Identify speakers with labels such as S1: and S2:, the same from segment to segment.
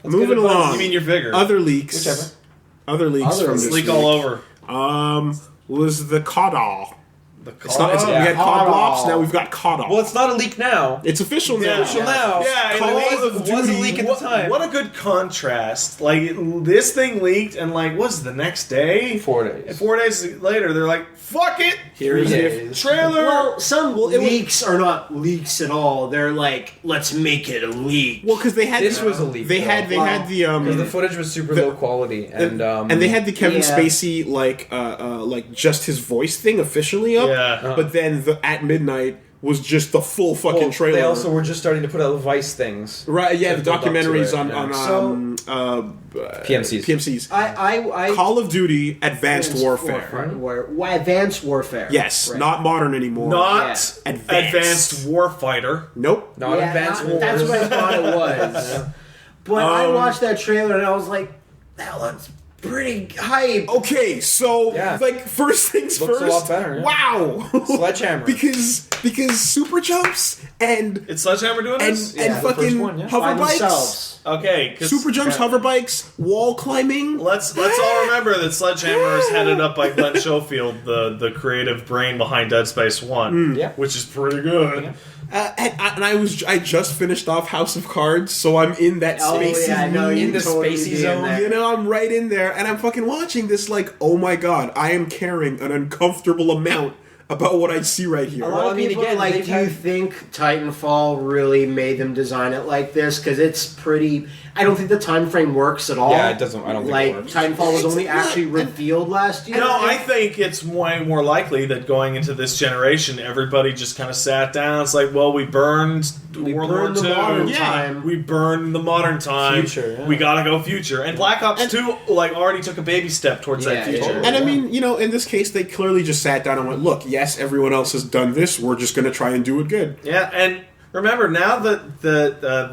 S1: Moving along.
S2: You mean your vigor?
S1: Other leaks.
S3: Whichever.
S1: Other leaks from this
S2: leak
S1: week.
S2: all over.
S1: Was the CODAW.
S2: The
S1: We had COD Blops, now we've got CODAW.
S3: Well, it's not a leak now.
S1: It's official now.
S3: Official now.
S2: Yeah,
S3: Call
S2: it
S3: of was a leak at the time.
S2: What a good contrast. Like, this thing leaked, and like, what's the next day?
S3: 4 days.
S2: And 4 days later, they're like, fuck it!
S1: Here's
S3: days.
S2: Trailer!
S4: Well, some leaks are not leaks at all. They're like, let's make it a leak.
S1: Well, because they had
S3: This was a leak.
S1: They had the
S3: because the footage was super low quality, and
S1: they had the Kevin Spacey like just his voice thing officially up.
S2: Yeah.
S1: But then at midnight was just the full fucking trailer.
S3: They also were just starting to put out Vice things.
S1: Right, yeah, the documentaries on
S3: PMCs.
S1: PMCs.
S4: I
S1: Call of Duty Advanced Warfare.
S4: Advanced Warfare.
S1: Yes,
S4: Right.
S1: not modern anymore.
S2: Not Advanced Warfighter.
S1: Nope.
S3: Not Advanced Wars.
S4: That's what I thought it was. But I watched that trailer and I was like, that looks pretty hype.
S1: Okay, so
S3: Yeah.
S1: like first things
S3: Looks
S1: first.
S3: a lot better, yeah.
S1: Wow.
S3: Sledgehammer.
S1: because super jumps and
S2: It's Sledgehammer doing this?
S1: and
S3: the
S1: fucking
S3: first one, yeah.
S1: hover
S4: By
S1: bikes.
S4: themselves.
S2: Okay, 'cause
S1: Super jumps, hover bikes, wall climbing.
S2: let's all remember that Sledgehammer is headed up by Glenn Schofield, the creative brain behind Dead Space 1,
S3: Yeah.
S2: which is pretty good.
S3: Yeah.
S1: And I just finished off House of Cards, so I'm in that spacey
S4: yeah, I know
S1: mood.
S4: you
S3: In the
S4: totally
S3: spacey
S4: be in
S3: zone,
S4: there.
S1: You know, I'm right in there, and I'm fucking watching this like, oh my god, I am carrying an uncomfortable amount about what I see right here.
S4: A lot
S3: Well,
S4: of
S3: I mean,
S4: people
S3: again,
S4: are like,
S3: they've
S4: do you
S3: had-
S4: think Titanfall really made them design it like this? Because it's pretty... I don't think the time frame works at all.
S3: Yeah, it doesn't. I don't think
S4: Like,
S3: it works.
S4: Titanfall was
S1: It's
S4: only
S1: not-
S4: actually revealed last year.
S2: No, I think it's way more likely that going into this generation, everybody just kind of sat down. It's like, well, we burned World
S4: burned
S2: War
S4: the
S2: II.
S4: modern
S1: Yeah.
S4: time.
S2: We burned the modern time.
S3: Future, yeah.
S2: We gotta go future. And Black Ops 2 like already took a baby step towards that
S4: Yeah,
S2: future.
S4: totally.
S1: And I mean, you know, in this case, they clearly just sat down and went, look, yes, everyone else has done this, we're just going to try and do it good.
S2: Yeah, and remember, now that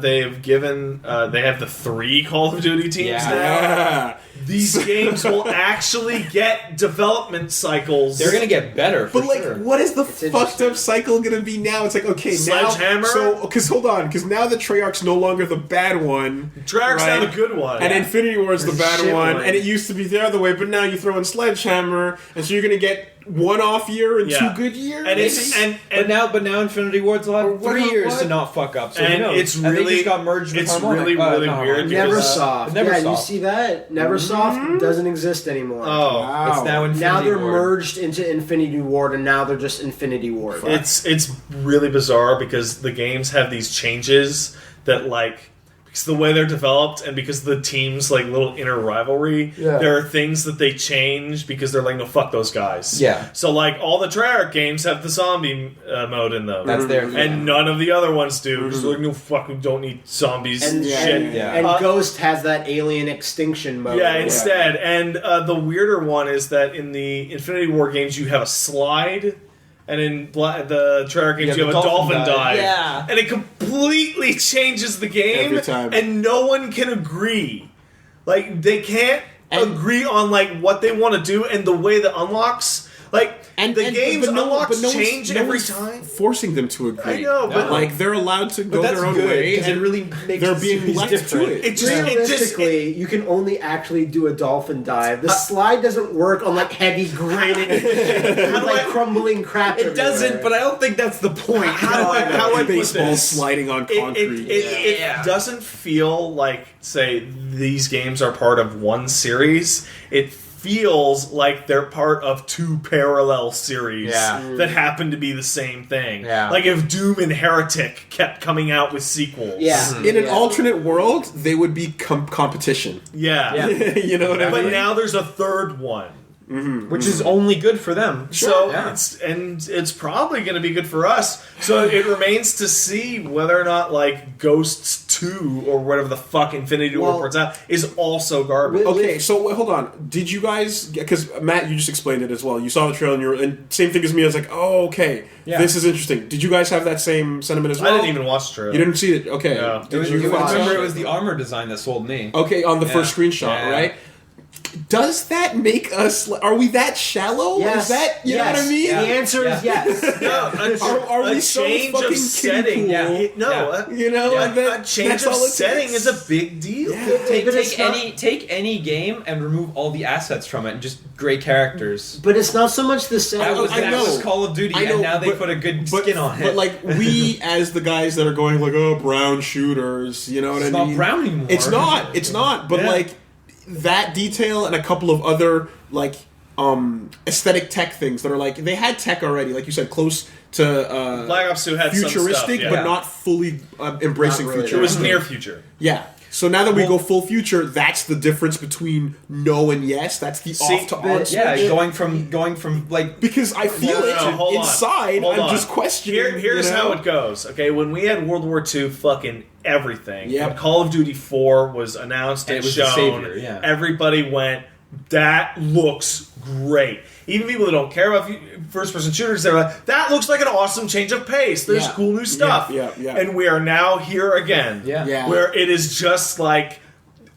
S2: they've given... they have the 3 Call of Duty teams
S3: Yeah.
S2: now.
S1: Yeah.
S2: These games will actually get development cycles.
S3: They're gonna get better, for
S1: But like,
S3: sure.
S1: what is the
S4: It's
S1: fucked up cycle gonna be now? It's like, okay,
S2: Sledgehammer?
S1: now, so because hold on, because now the Treyarch's no longer the bad one,
S2: Treyarch's now
S1: right?
S2: the good one.
S1: and Infinity War is the
S4: The
S1: bad
S4: shit
S1: one,
S4: one.
S1: and it used to be the other way, but now you throw in Sledgehammer, and so you're gonna get one off year and
S2: Yeah.
S1: 2 good years.
S2: And it's
S3: But now Infinity Ward's will have
S1: what-
S3: 3 years
S1: what?
S3: to not fuck up. So
S2: And
S3: who knows?
S2: it's
S3: And they
S2: really-
S3: just got merged with
S2: it's
S3: Harmonic.
S2: really, really
S3: not
S2: weird
S3: Harmonic.
S2: because,
S4: Neversoft.
S3: Neversoft.
S4: Yeah, you see that? Neversoft doesn't exist anymore.
S2: Oh.
S1: Wow.
S3: It's now Infinity
S4: Now they're
S3: Ward.
S4: merged into Infinity Ward, and now they're just Infinity Ward.
S2: It's really bizarre because the games have these changes that like because the way they're developed and because the team's like little inner rivalry,
S3: Yeah.
S2: there are things that they change because they're like, no, fuck those guys.
S3: Yeah.
S2: So like all the Treyarch games have the zombie mode in them.
S3: That's their
S2: and none of the other ones do because they're like, no, fuck, we don't need zombies
S4: And,
S2: shit.
S4: and Ghost has that alien extinction mode.
S2: Yeah, instead. And the weirder one is that in the Infinity War games, you have a slide, and in the Treyarch games, you have a dolphin dive.
S3: Yeah.
S2: And it completely changes the game,
S1: Every time.
S2: and no one can agree. Like, they can't agree on, like, what they want to do and the way that unlocks... Like, the game's unlocks change every time.
S1: Forcing them to agree.
S2: I know, but...
S1: Like, they're allowed to go
S3: But that's
S1: their own
S3: good,
S1: way,
S3: because it
S1: and
S3: really makes
S1: they're
S3: the
S1: being
S3: series
S1: left
S3: different.
S1: to it.
S2: It just...
S4: Realistically, you can only actually do a dolphin dive. The slide doesn't work on like heavy granite, with, like crumbling crap.
S3: It doesn't, but I don't think that's the point.
S2: How do I put
S1: baseball
S2: this?
S1: sliding on concrete.
S2: It doesn't feel like, say, these games are part of one series. It feels like they're part of 2 parallel series that happen to be the same thing.
S3: Yeah.
S2: Like if Doom and Heretic kept coming out with sequels.
S4: Yeah.
S1: In an alternate world, they would be competition.
S2: Yeah.
S1: You know what I
S2: But
S1: mean?
S2: now there's a third one.
S3: Which is only good for them.
S2: So
S3: Yeah.
S2: it's probably going to be good for us. So it remains to see whether or not like Ghosts 2 or whatever the fuck Infinity War reports out is also garbage.
S1: Okay, so wait, hold on. Did you guys? Because Matt, you just explained it as well. You saw the trailer, and you were, and same thing as me. I was like, oh, okay, this is interesting. Did you guys have that same sentiment as well?
S2: I didn't even watch the trailer.
S1: You didn't see it. Okay.
S2: No.
S1: Did you
S3: I
S1: watch
S3: remember
S1: it?
S3: it was the armor design that sold me.
S1: Okay, on the first screenshot,
S3: Yeah.
S1: right? does that make us? Are we that shallow?
S4: Yes.
S1: Is that you know what I mean?
S4: The answer is yes.
S2: No,
S1: Are we
S2: a
S1: so
S2: change
S1: fucking
S2: of setting.
S1: cool?
S2: Yeah. No,
S1: like that,
S2: a change
S1: that's
S2: of
S1: all it
S2: setting
S1: takes.
S2: is a big deal.
S3: Take any game and remove all the assets from it and just great characters.
S4: But it's not so much the setting.
S3: That was Call of Duty, and now they put a good skin on it.
S1: But like we, as the guys that are going like, oh, brown shooters, you know what I mean?
S3: It's not brown anymore.
S1: It's not. It's not. But like that detail and a couple of other like aesthetic tech things that are like they had tech already, like you said, close to
S2: Black Ops 2 had
S1: futuristic,
S2: some stuff,
S1: but not fully embracing
S4: Not really.
S1: future.
S2: It was near future.
S1: Yeah. So now that we go full future, that's the difference between no and yes. That's the off to on switch.
S3: Yeah, going from like
S1: Because I feel
S2: hold on.
S1: inside.
S2: Hold
S1: I'm
S2: on.
S1: just questioning.
S2: Here's
S1: you know?
S2: how it goes. Okay, when we had World War II, fucking everything.
S1: Yep.
S2: When Call of Duty 4 was announced and
S3: it was the
S2: shown,
S3: savior, yeah.
S2: everybody went, "That looks great." Even people that don't care about first-person shooters, they're like, "That looks like an awesome change of pace. There's
S1: Yeah.
S2: cool new stuff."
S1: Yeah.
S2: And we are now here again,
S3: Yeah.
S2: where it is just like.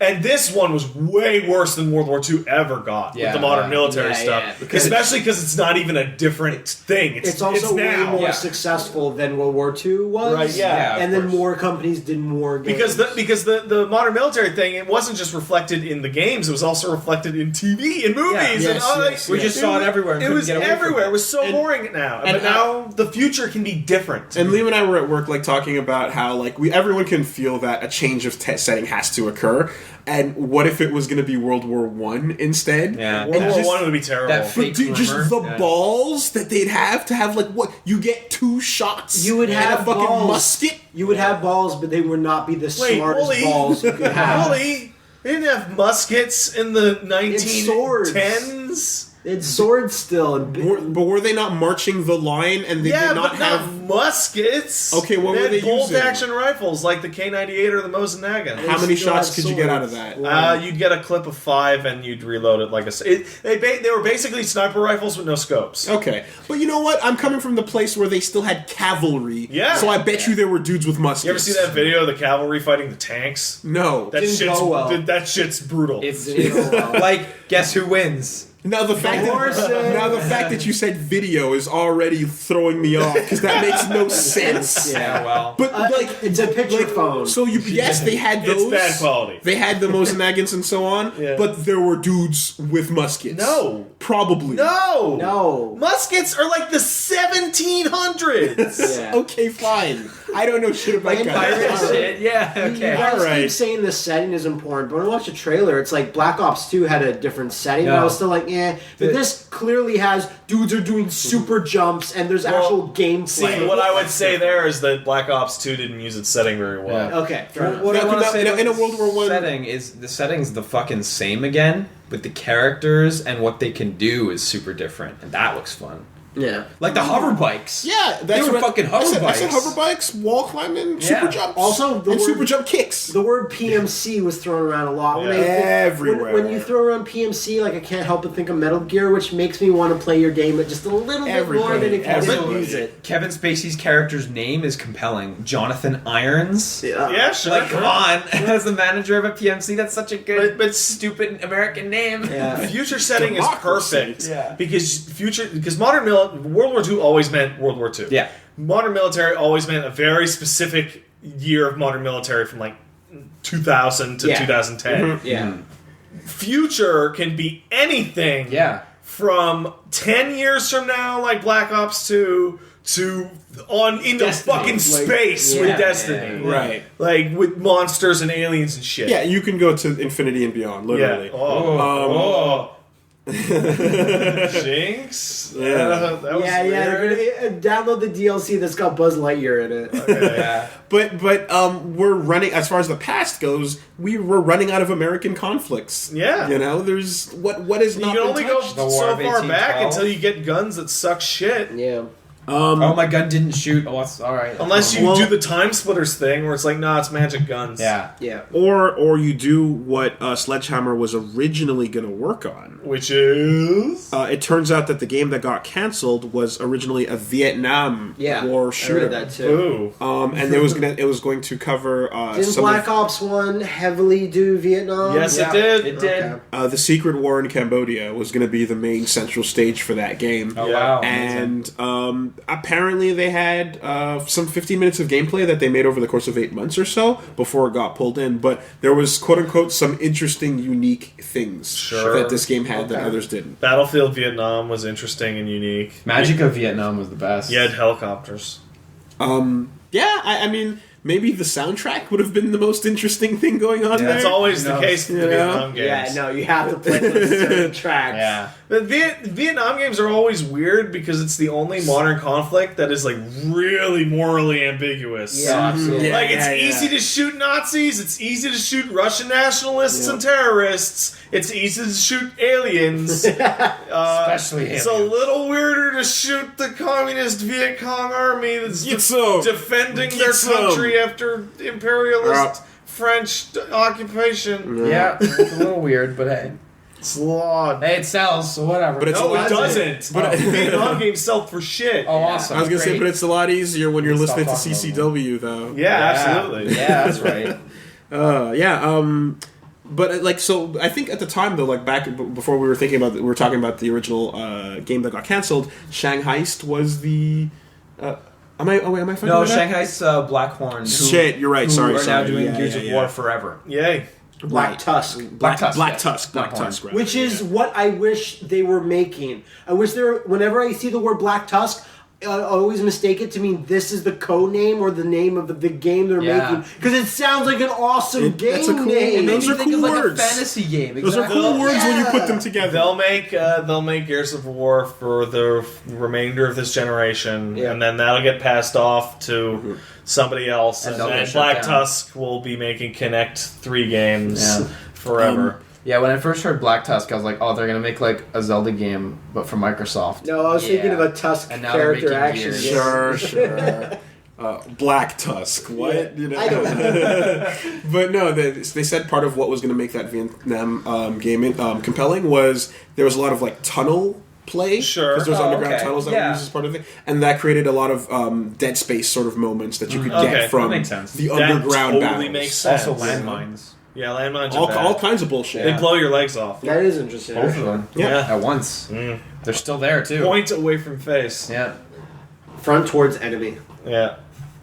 S2: And this one was way worse than World War II ever got with the modern military stuff. Especially because it's not even a different thing.
S4: It's also way
S2: now.
S4: more successful than World War II was.
S2: Right, yeah,
S4: and
S3: of
S4: then
S3: course.
S4: more companies did more games.
S2: Because the modern military thing, it wasn't just reflected in the games, it was also reflected in TV and movies.
S1: Yeah,
S2: and all
S1: yes,
S2: that.
S3: we just saw it everywhere. And
S2: It
S3: couldn't
S2: was
S3: get away from
S2: everywhere. It was so
S1: And-
S2: boring now.
S1: and
S2: But now the future can be different.
S1: And Liam and I were at work, like talking about how, like, everyone can feel that a change of setting has to occur. And what if it was going to be World War I instead?
S3: Yeah.
S2: World
S1: And
S2: War
S1: just-
S2: One would be terrible.
S3: that
S1: But
S3: fake
S1: dude, just
S3: rumor.
S1: the
S3: Yeah.
S1: balls that they'd have to have, like, what? You get 2 shots.
S4: You would
S1: and
S4: have
S1: a fucking
S4: balls.
S1: musket.
S4: You would have balls, but they would not be the smartest
S2: Wooly.
S4: balls you could have.
S2: Really? They didn't have muskets in the
S4: swords.
S2: 1910s?
S4: It's swords still. And
S1: But were they not marching the line and they
S2: Yeah,
S1: did not
S2: but not
S1: have...
S2: muskets.
S1: Okay, what
S2: they
S1: were
S2: had
S1: they using?
S2: bolt-action rifles like the K98 or the Mosin Nagant.
S1: How many
S4: still
S1: shots
S4: have
S1: could you get out of
S4: swords.
S1: that?
S2: You'd get a clip of 5 and you'd reload it like a... They were basically sniper rifles with no scopes.
S1: Okay. But you know what? I'm coming from the place where they still had cavalry.
S2: Yeah.
S1: So I bet you there were dudes with muskets.
S2: You ever see that video of the cavalry fighting the tanks?
S1: No.
S2: That shit's brutal.
S3: It's
S4: well.
S3: like, guess who wins?
S1: Now the fact that you said video is already throwing me off because that makes no sense.
S3: Yeah, well.
S1: But like
S4: it's a picture phone.
S1: So yes, they had those.
S2: It's bad quality.
S1: They had the Mosin Nagants and so on,
S2: Yeah.
S1: but there were dudes with muskets.
S2: No.
S1: Probably.
S2: No. Muskets are like the 1700s.
S4: Yeah.
S1: Okay, fine. I don't know shit about
S3: Like
S1: guys.
S3: pirate shit. Yeah,
S4: You
S3: okay.
S4: guys
S1: Alright.
S4: keep saying the setting is important, but when I watch a trailer, it's like Black Ops 2 had a different setting, but I was still like, eh. But this clearly has dudes are doing super jumps, and there's actual gameplay.
S2: See, what I would say there is that Black Ops 2 didn't use its setting very well.
S3: Yeah.
S4: Okay, fair enough.
S3: What I want to say
S1: in a World War I
S3: setting is the setting's the fucking same again, but the characters and what they can do is super different, and that looks fun.
S4: Yeah.
S3: Like the hover bikes.
S1: Yeah, that's
S3: They were
S1: what-
S3: fucking hover
S1: I said
S3: bikes.
S1: hover bikes, wall climbing,
S3: Yeah.
S1: super jumps.
S4: Also, the
S1: and
S4: word-
S1: super jump kicks.
S4: The word PMC was thrown around a lot. When I think-
S1: Everywhere.
S4: When you throw around PMC, like I can't help but think of Metal Gear, which makes me want to play your game, but just a little bit more than if you didn't
S1: Everybody.
S4: use it.
S3: Kevin Spacey's character's name is compelling. Jonathan Irons.
S2: Yeah, sure.
S3: Like, come on. As the manager of a PMC, that's such a good,
S2: But
S3: stupid American name.
S4: Yeah.
S2: future setting is
S1: Democracy.
S2: perfect.
S3: Yeah.
S2: Because World War II always meant World War II.
S3: Yeah.
S2: Modern military always meant a very specific year of modern military from like 2000 to
S4: Yeah.
S2: 2010.
S4: Yeah.
S2: Future can be anything
S3: Yeah.
S2: from 10 years from now, like Black Ops 2, to on into
S4: Destiny.
S2: fucking space
S4: Yeah,
S2: with Destiny.
S4: yeah.
S1: Right.
S2: Like with monsters and aliens and shit.
S1: Yeah, you can go to infinity and beyond,
S2: Yeah.
S1: literally.
S2: Oh. Jinx?
S1: Yeah.
S2: That was
S4: Yeah,
S2: weird.
S4: they're gonna download the DLC that's got Buzz Lightyear in it.
S3: Yeah.
S1: But we're running, as far as the past goes, we're running out of American conflicts.
S2: Yeah.
S1: You know, there's what is
S2: You
S1: not
S2: can
S1: been
S2: only go
S1: touched?
S3: The War
S2: so
S3: of
S2: far back
S3: 1812.
S2: until you get guns that suck shit.
S4: Yeah.
S3: Oh, my gun didn't shoot. Oh, it's all right.
S2: Unless you do the time splitters thing, where it's like, nah, it's magic guns.
S4: Yeah.
S1: Or you do what Sledgehammer was originally going to work on,
S2: which is
S1: it turns out that the game that got canceled was originally a Vietnam War shooter.
S4: I read that too.
S1: And it was going to cover.
S4: Didn't Black Ops 1 heavily do Vietnam?
S2: Yes, it did.
S3: It did.
S4: Okay.
S1: The Secret War in Cambodia was going to be the main central stage for that game.
S3: Oh wow!
S1: And apparently they had some 15 minutes of gameplay that they made over the course of 8 months or so before it got pulled in. But there was quote unquote some interesting, unique things that this game had that others didn't.
S2: Battlefield Vietnam was interesting and unique.
S3: Magic of Vietnam was the best.
S2: You had helicopters.
S1: I mean, maybe the soundtrack would have been the most interesting thing going on there.
S2: That's always the case with the Vietnam games.
S4: Yeah, no, you have to play those certain tracks.
S3: Yeah.
S2: The Vietnam games are always weird because it's the only modern conflict that is like really morally ambiguous.
S4: Yeah, absolutely.
S2: Like it's easy to shoot Nazis, it's easy to shoot Russian nationalists and terrorists, it's easy to shoot aliens.
S3: Especially aliens.
S2: It's a little weirder to shoot the communist Viet Cong army that's defending their country after imperialist French occupation.
S3: Yeah, it's a little weird, but hey.
S2: It's law.
S3: Hey, it sells, so whatever.
S1: But
S2: No, it doesn't. But Vietnam games sell for shit.
S3: Oh, awesome.
S1: I was going to say,
S3: Great.
S1: but it's a lot easier when you're listening to
S3: Stop talking
S1: CCW, though.
S2: Yeah, absolutely.
S3: Yeah, that's right.
S1: But like, so I think at the time though, like back before we were talking about the original game that got canceled. Shanghaiist was the. Am I fucking
S3: No,
S1: with that?
S3: Shanghai's Blackhorn.
S1: Shit, you're right. Sorry,
S3: are now doing
S1: Yeah,
S3: Gears of
S1: yeah.
S3: War forever.
S2: Yay.
S4: Black Tusk.
S3: Black Tusk.
S1: Black
S3: yes.
S1: Tusk.
S3: Blackhorn.
S1: Right.
S4: Which is what I wish they were making. I wish there. Whenever I see the word Black Tusk, I always mistake it to mean this is the code name or the name of the game they're making because it sounds like an awesome game
S1: that's a cool-
S4: name.
S1: and those are
S3: Think
S1: cool
S3: of like
S1: words.
S3: a fantasy game.
S1: Those are
S3: Exactly.
S1: cool words when you put them together.
S2: They'll make Gears of War for the remainder of this generation, and then that'll get passed off to somebody else, and
S3: they'll
S2: then
S3: get shut
S2: Black
S3: down.
S2: Tusk will be making Connect 3 games forever.
S3: Yeah, when I first heard Black Tusk, I was like, oh, they're going to make like a Zelda game, but for Microsoft.
S4: No, I was thinking of a Tusk
S3: And now they're
S4: character
S3: making
S4: action.
S3: Gears.
S1: Sure. Black Tusk. What?
S4: Yeah,
S1: You know?
S4: I don't know.
S1: But no, they said part of what was going to make that Vietnam game compelling was there was a lot of like tunnel play.
S2: Sure.
S1: Because there's underground
S3: okay.
S1: tunnels that were used as part of it. And that created a lot of Dead Space sort of moments that you could
S2: Okay,
S1: get from
S3: that makes sense.
S1: the
S2: That
S1: underground
S2: totally
S1: battles.
S2: makes sense.
S3: Also landmines.
S2: Yeah, landmines are
S1: All
S2: bad.
S1: kinds of bullshit.
S2: They blow your legs off.
S4: That is interesting.
S3: Both of them.
S1: Yeah.
S3: At once. They're still there, too.
S2: Point away from face.
S3: Yeah.
S4: Front towards enemy.
S2: Yeah.